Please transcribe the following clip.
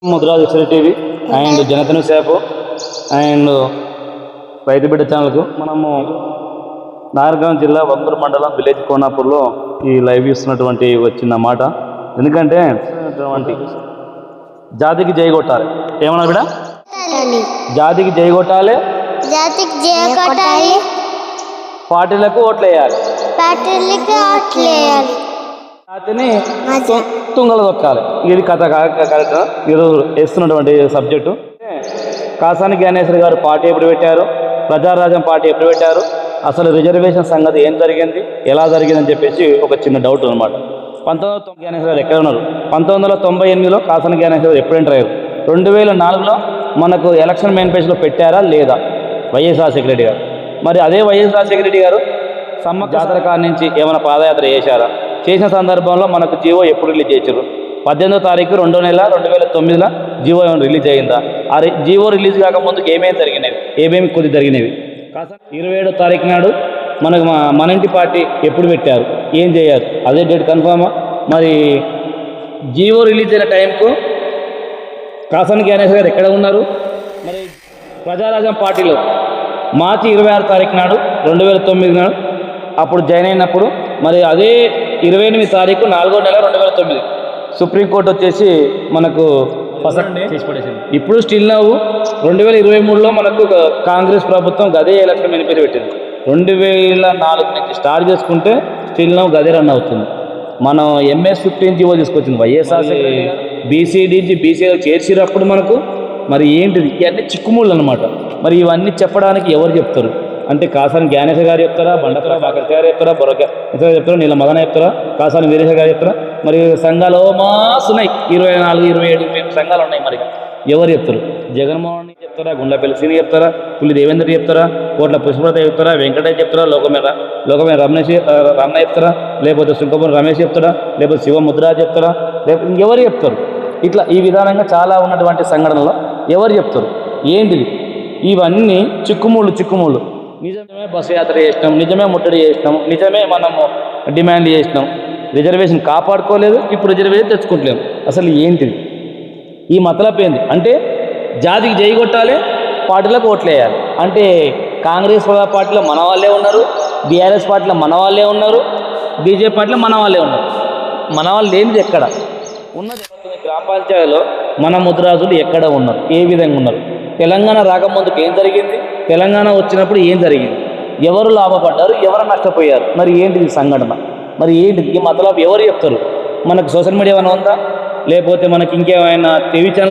Mudiraj x ray TV and జనతను సేపు and రైతు బిడ్డ ఛానల్కు మనము నాగర్గాం జిల్లా వంగూరు మండలం విలేజ్ కోనాపూర్లో ఈ లైవ్ ఇస్తున్నటువంటి వచ్చిన మాట. ఎందుకంటే జాతికి జై కొట్టాలి. ఏమన్నా బిడ జాతికి జై కొట్టాలి, పార్టీలకు ఓట్లు వేయాలి, జాతిని తుంగలు దొక్కాలి. ఇది కథ కరెక్ట్. ఈరోజు వేస్తున్నటువంటి సబ్జెక్టు. కాసాని జ్ఞానేశ్వరి గారు పార్టీ ఎప్పుడు పెట్టారు, ప్రజారాజ్యం పార్టీ ఎప్పుడు పెట్టారు, అసలు రిజర్వేషన్ సంగతి ఏం జరిగింది, ఎలా జరిగిందని చెప్పేసి ఒక చిన్న డౌట్ అనమాట. 1990 జ్ఞానేశ్వరి గారు ఎక్కడ ఉన్నారు? 1998లో కాసాని జ్ఞానేశ్వరి గారు ఎప్పుడు ఎంటర్ అయ్యారు? 2004లో మనకు ఎలక్షన్ మేనిఫెస్టోలో పెట్టారా లేదా వైఎస్ రాజశేఖర రెడ్డి గారు? మరి అదే వైఎస్ రాజశేఖర రెడ్డి గారు సమ్మక్క జాతర కాడి నుంచి ఏమైనా పాదయాత్ర చేశారా? చేసిన సందర్భంలో మనకు జీవో ఎప్పుడు రిలీజ్ చేశారు? 18వ తారీఖు 2వ నెల 2009లో జీవో ఏమైనా రిలీజ్ అయ్యిందా? ఆ జీవో రిలీజ్ కాకముందుకు ఏమేమి జరిగినవి, ఏమేమి కొద్ది జరిగినవి? కాస్త 27వ తారీఖు నాడు మనకు మన ఇంటి పార్టీ ఎప్పుడు పెట్టారు, ఏం చేయారు, అదే డేట్ కన్ఫామా? మరి జీవో రిలీజ్ అయిన టైంకు కాసాని జ్ఞానేశ్వరి గారు ఎక్కడ ఉన్నారు? మరి ప్రజారాజ్యం పార్టీలో మార్చి 26వ తారీఖు నాడు 2009 నాడు అప్పుడు జాయిన్ అయినప్పుడు, మరి అదే 28వ తారీఖు 4వ నెల 2009 సుప్రీంకోర్టు వచ్చేసి మనకు చేసి పడేసింది. ఇప్పుడు స్టిల్ నవ్వు 2023లో మనకు కాంగ్రెస్ ప్రభుత్వం గదే ఎలక్షన్ మేనిఫెస్టో పెట్టింది. 2004 నుంచి స్టార్ట్ చేసుకుంటే స్టిల్ నవ్వు గదే రన్ అవుతుంది. మనం MS-15 జీవో తీసుకొచ్చింది వైఎస్ఆర్ బీసీడీ నుంచి బీసీలో చేర్చినప్పుడు మనకు మరి ఏంటిది? ఇవన్నీ చిక్కుముళ్ళు అనమాట. మరి ఇవన్నీ చెప్పడానికి ఎవరు చెప్తారు అంటే కాసాని జ్ఞానేశ్వరి గారు చెప్తారా, బండకరా బాకర్తి గారు చెప్తారా, బొరక ఇతర చెప్తారా, నీళ్ళ మదన చెప్తారా, కాసాని వీరేశ్వర గారు చెప్తారా? మరి సంఘాలు ఉన్నాయి, 24, 27 సంఘాలు ఉన్నాయి. మరి ఎవరు చెప్తారు? జగన్మోహన్ చెప్తారా, గుండ్లపల్లి శ్రీని చెప్తారా, పుల్లి దేవేంద్ర చెప్తారా, కోట్ల పుష్పలత చెప్తారా, వెంకటయ్య చెప్తారా, లోకమే రమేష్ రమణ చెప్తారా, లేకపోతే సుంకపూర్ రమేష్ చెప్తారా, లేకపోతే శివ ముద్రాజ్ చెప్తారా, లేకపోతే ఇంకెవరు చెప్తారు? ఇట్లా ఈ విధానంగా చాలా ఉన్నటువంటి సంఘటనలో ఎవరు చెప్తారు? ఏంటిది? ఇవన్నీ చిక్కుముళ్ళు. నిజమే బస్సు యాత్ర చేసినాం, నిజమే ముట్టడి చేసినాం, నిజమే మనము డిమాండ్ చేసినాం, రిజర్వేషన్ కాపాడుకోలేదు, ఇప్పుడు రిజర్వేషన్ తెచ్చుకుంటలేము. అసలు ఏంటిది ఈ మతలబ్? ఏంది అంటే జాతికి జై కొట్టాలి, పార్టీలకు ఓట్లు వేయాలి. అంటే కాంగ్రెస్ పార్టీలో మన వాళ్ళే ఉన్నారు, బీఆర్ఎస్ పార్టీలో మన వాళ్ళే ఉన్నారు, బీజేపీ పార్టీలో మన వాళ్ళే ఉన్నారు. మన వాళ్ళు లేనిది ఎక్కడ ఉన్నది? గ్రామ పంచాయతీలో మన ముద్రాజులు ఎక్కడ ఉన్నారు, ఏ విధంగా ఉన్నారు? తెలంగాణ రాకముందుకు ఏం జరిగింది, తెలంగాణ వచ్చినప్పుడు ఏం జరిగింది, ఎవరు లాభపడ్డారు, ఎవరు నష్టపోయారు? మరి ఏంటిది సంఘటన? మరి ఏంటిది ఈ మతలబ్? ఎవరు చెప్తారు? మనకు సోషల్ మీడియా ఏమైనా ఉందా, లేకపోతే మనకి ఇంకేమైనా టీవీ ఛానల్